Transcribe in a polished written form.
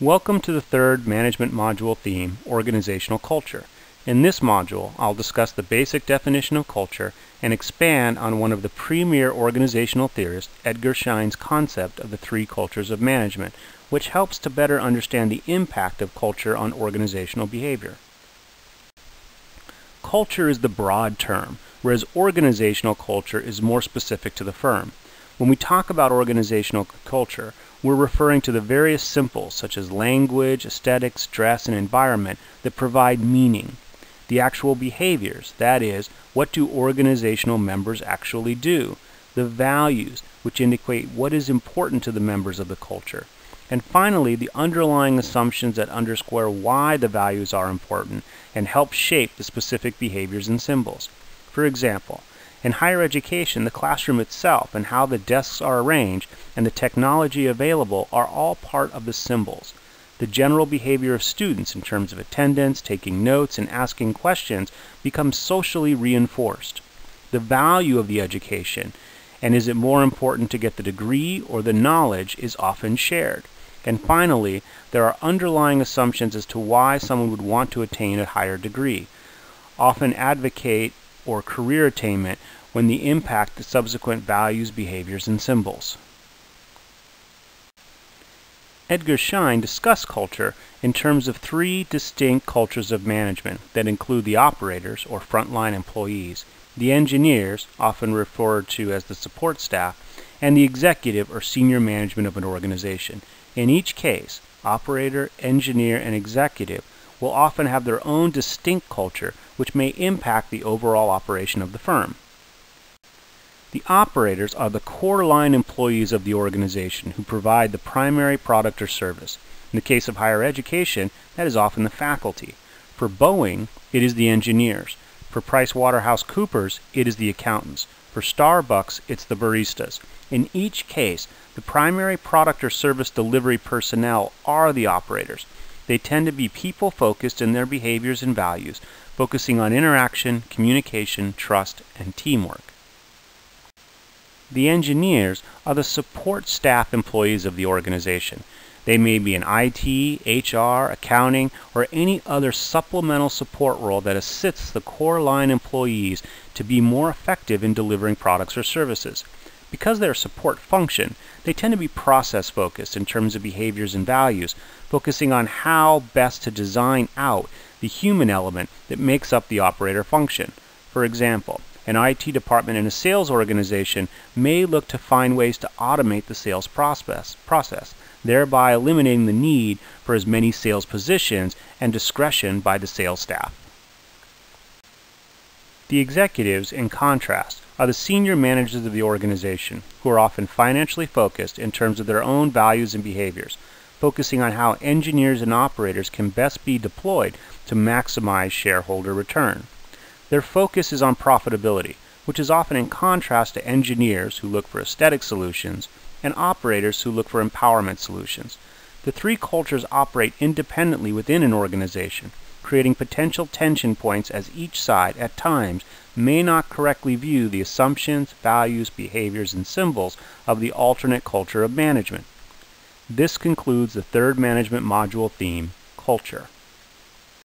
Welcome to the third management module theme, Organizational Culture. In this module, I'll discuss the basic definition of culture and expand on one of the premier organizational theorists, Edgar Schein's concept of the three cultures of management, which helps to better understand the impact of culture on organizational behavior. Culture is the broad term, whereas organizational culture is more specific to the firm. When we talk about organizational culture, we're referring to the various symbols such as language, aesthetics, dress, and environment that provide meaning. The actual behaviors, that is, what do organizational members actually do? The values, which indicate what is important to the members of the culture. And finally, the underlying assumptions that underscore why the values are important and help shape the specific behaviors and symbols. For example, in higher education, the classroom itself and how the desks are arranged and the technology available are all part of the symbols. The general behavior of students in terms of attendance, taking notes, and asking questions becomes socially reinforced. The value of the education, and is it more important to get the degree or the knowledge, is often shared. And finally, there are underlying assumptions as to why someone would want to attain a higher degree, often advocate or career attainment when the impact the subsequent values, behaviors, and symbols. Edgar Schein discussed culture in terms of three distinct cultures of management that include the operators, or frontline employees, the engineers, often referred to as the support staff, and the executive or senior management of an organization. In each case, operator, engineer, and executive will often have their own distinct culture which may impact the overall operation of the firm. The operators are the core line employees of the organization who provide the primary product or service. In the case of higher education, that is often the faculty. For Boeing, it is the engineers. For PricewaterhouseCoopers, it is the accountants. For Starbucks, it's the baristas. In each case, the primary product or service delivery personnel are the operators. They tend to be people-focused in their behaviors and values, focusing on interaction, communication, trust, and teamwork. The engineers are the support staff employees of the organization. They may be in IT, HR, accounting, or any other supplemental support role that assists the core line employees to be more effective in delivering products or services. Because they're a support function, they tend to be process-focused in terms of behaviors and values, focusing on how best to design out the human element that makes up the operator function. For example, an IT department in a sales organization may look to find ways to automate the sales process, thereby eliminating the need for as many sales positions and discretion by the sales staff. The executives, in contrast, are the senior managers of the organization, who are often financially focused in terms of their own values and behaviors, focusing on how engineers and operators can best be deployed to maximize shareholder return. Their focus is on profitability, which is often in contrast to engineers who look for aesthetic solutions and operators who look for empowerment solutions. The three cultures operate independently within an organization, creating potential tension points as each side, at times, may not correctly view the assumptions, values, behaviors, and symbols of the alternate culture of management. This concludes the third management module theme, culture.